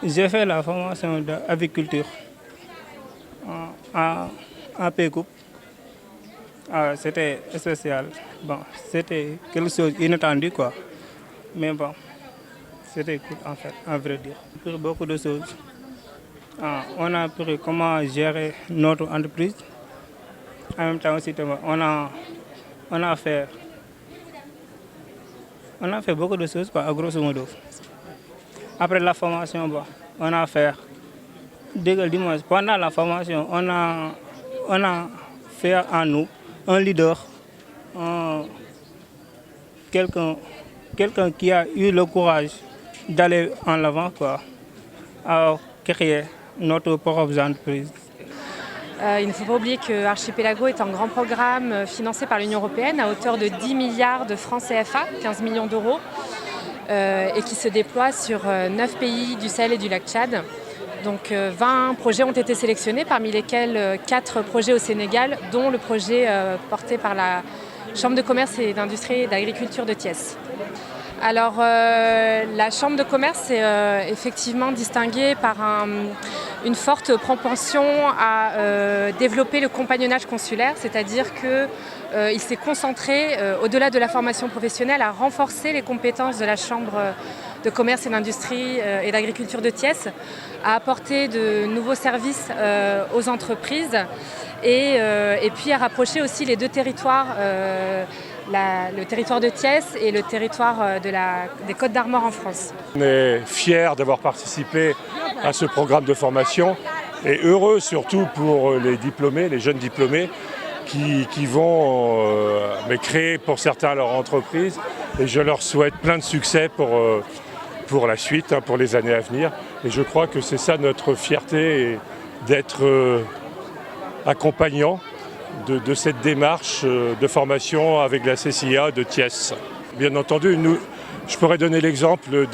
J'ai fait la formation d'aviculture en PECOUP. C'était spécial. Bon, c'était quelque chose d'inattendu, quoi. Mais bon, c'était cool en fait, à vrai dire. Pour beaucoup de choses. On a appris comment gérer notre entreprise. En même temps aussi, on a fait beaucoup de choses, quoi, à grosso modo. Après la formation, bon, on a fait, pendant la formation, on a fait en nous un leader, quelqu'un qui a eu le courage d'aller en avant, quoi, à créer notre propre entreprise. Il ne faut pas oublier que Archipelago est un grand programme financé par l'Union européenne à hauteur de 10 milliards de francs CFA, 15 millions d'euros, et qui se déploie sur 9 pays du Sahel et du lac Tchad. Donc 20 projets ont été sélectionnés, parmi lesquels 4 projets au Sénégal, dont le projet porté par la Chambre de commerce et d'industrie et d'agriculture de Thiès. Alors la Chambre de commerce est effectivement distinguée par une forte propension à développer le compagnonnage consulaire, c'est-à-dire qu'il s'est concentré, au-delà de la formation professionnelle, à renforcer les compétences de la Chambre de commerce et d'industrie et d'agriculture de Thiès, à apporter de nouveaux services aux entreprises et puis à rapprocher aussi les deux territoires, le territoire de Thiès et le territoire des Côtes d'Armor en France. On est fiers d'avoir participé à ce programme de formation et heureux surtout pour les diplômés, les jeunes diplômés qui vont créer pour certains leur entreprise, et je leur souhaite plein de succès pour la suite, pour les années à venir. Et je crois que c'est ça notre fierté, d'être accompagnant de cette démarche de formation avec la CCIA de Thiès. Bien entendu, je pourrais donner l'exemple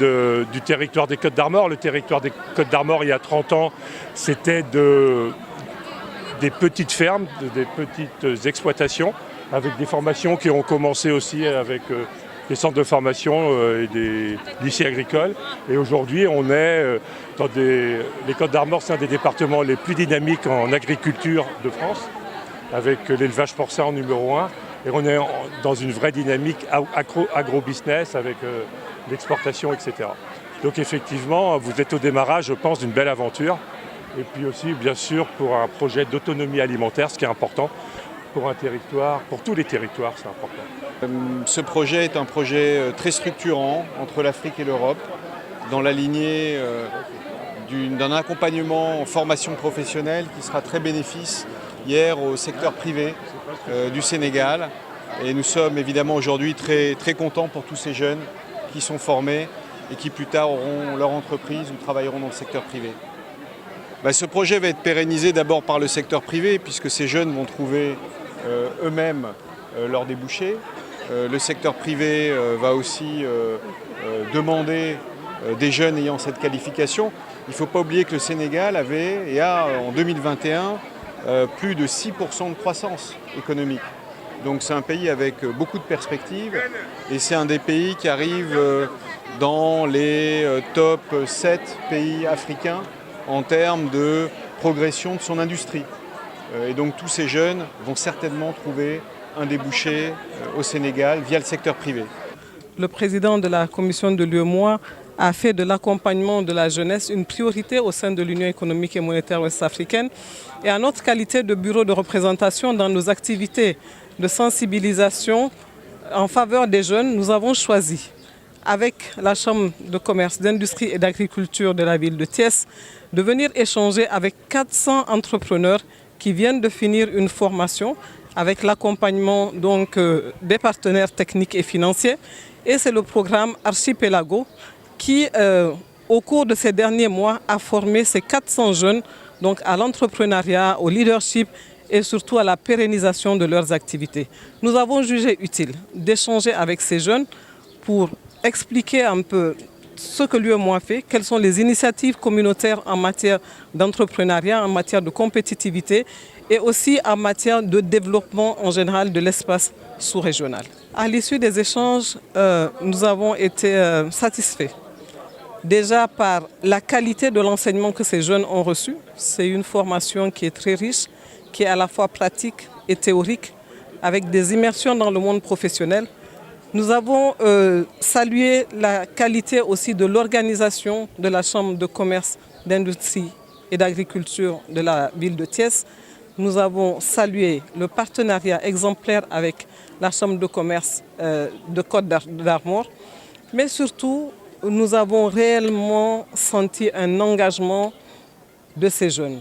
du territoire des Côtes d'Armor. Le territoire des Côtes d'Armor, il y a 30 ans, c'était des petites fermes, des petites exploitations, avec des formations qui ont commencé aussi avec des centres de formation et des lycées agricoles. Et aujourd'hui, on est les Côtes d'Armor, c'est un des départements les plus dynamiques en agriculture de France, avec l'élevage porcin en numéro 1. Et on est dans une vraie dynamique agro-business avec l'exportation, etc. Donc effectivement, vous êtes au démarrage, je pense, d'une belle aventure. Et puis aussi, bien sûr, pour un projet d'autonomie alimentaire, ce qui est important pour un territoire, pour tous les territoires, c'est important. Ce projet est un projet très structurant entre l'Afrique et l'Europe, dans la lignée d'un accompagnement en formation professionnelle qui sera très bénéfique hier au secteur privé du Sénégal. Et nous sommes évidemment aujourd'hui très, très contents pour tous ces jeunes qui sont formés et qui plus tard auront leur entreprise ou travailleront dans le secteur privé. Ce projet va être pérennisé d'abord par le secteur privé, puisque ces jeunes vont trouver eux-mêmes leurs débouchés. Le secteur privé va aussi demander des jeunes ayant cette qualification. Il ne faut pas oublier que le Sénégal avait et a en 2021 plus de 6% de croissance économique. Donc c'est un pays avec beaucoup de perspectives et c'est un des pays qui arrive dans les top 7 pays africains en termes de progression de son industrie. Et donc tous ces jeunes vont certainement trouver un débouché au Sénégal via le secteur privé. Le président de la commission de l'UEMOA a fait de l'accompagnement de la jeunesse une priorité au sein de l'Union économique et monétaire ouest-africaine. Et en notre qualité de bureau de représentation dans nos activités de sensibilisation en faveur des jeunes, nous avons choisi, avec la Chambre de commerce, d'industrie et d'agriculture de la ville de Thiès, de venir échanger avec 400 entrepreneurs qui viennent de finir une formation avec l'accompagnement des partenaires techniques et financiers. Et c'est le programme Archipelago qui, au cours de ces derniers mois, a formé ces 400 jeunes à l'entrepreneuriat, au leadership et surtout à la pérennisation de leurs activités. Nous avons jugé utile d'échanger avec ces jeunes pour expliquer un peu ce que l'UEMOA fait, quelles sont les initiatives communautaires en matière d'entrepreneuriat, en matière de compétitivité et aussi en matière de développement en général de l'espace sous-régional. À l'issue des échanges, nous avons été satisfaits Déjà par la qualité de l'enseignement que ces jeunes ont reçu. C'est une formation qui est très riche, qui est à la fois pratique et théorique, avec des immersions dans le monde professionnel. Nous avons salué la qualité aussi de l'organisation de la Chambre de commerce, d'industrie et d'agriculture de la ville de Thiès. Nous avons salué le partenariat exemplaire avec la Chambre de commerce de Côte d'Armor, mais surtout, nous avons réellement senti un engagement de ces jeunes.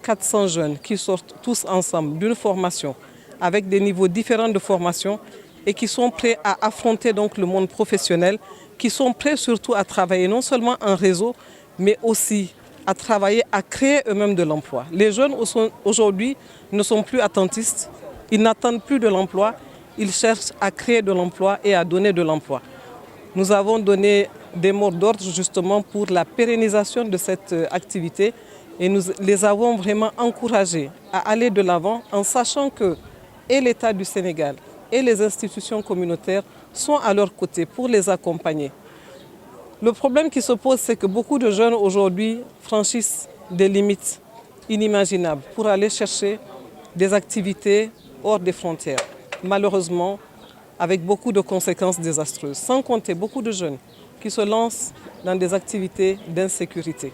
400 jeunes qui sortent tous ensemble d'une formation avec des niveaux différents de formation et qui sont prêts à affronter donc le monde professionnel, qui sont prêts surtout à travailler non seulement en réseau, mais aussi à travailler, à créer eux-mêmes de l'emploi. Les jeunes aujourd'hui ne sont plus attentistes, ils n'attendent plus de l'emploi, ils cherchent à créer de l'emploi et à donner de l'emploi. Nous avons donné des mots d'ordre justement pour la pérennisation de cette activité et nous les avons vraiment encouragés à aller de l'avant en sachant que et l'État du Sénégal et les institutions communautaires sont à leur côté pour les accompagner. Le problème qui se pose, c'est que beaucoup de jeunes aujourd'hui franchissent des limites inimaginables pour aller chercher des activités hors des frontières. Malheureusement, avec beaucoup de conséquences désastreuses. Sans compter beaucoup de jeunes qui se lancent dans des activités d'insécurité.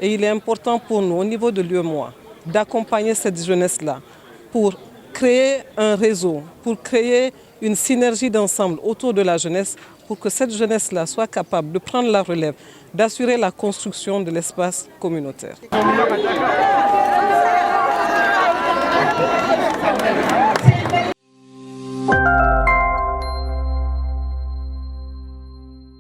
Et il est important pour nous, au niveau de l'UEMOA, d'accompagner cette jeunesse-là pour créer un réseau, pour créer une synergie d'ensemble autour de la jeunesse, pour que cette jeunesse-là soit capable de prendre la relève, d'assurer la construction de l'espace communautaire.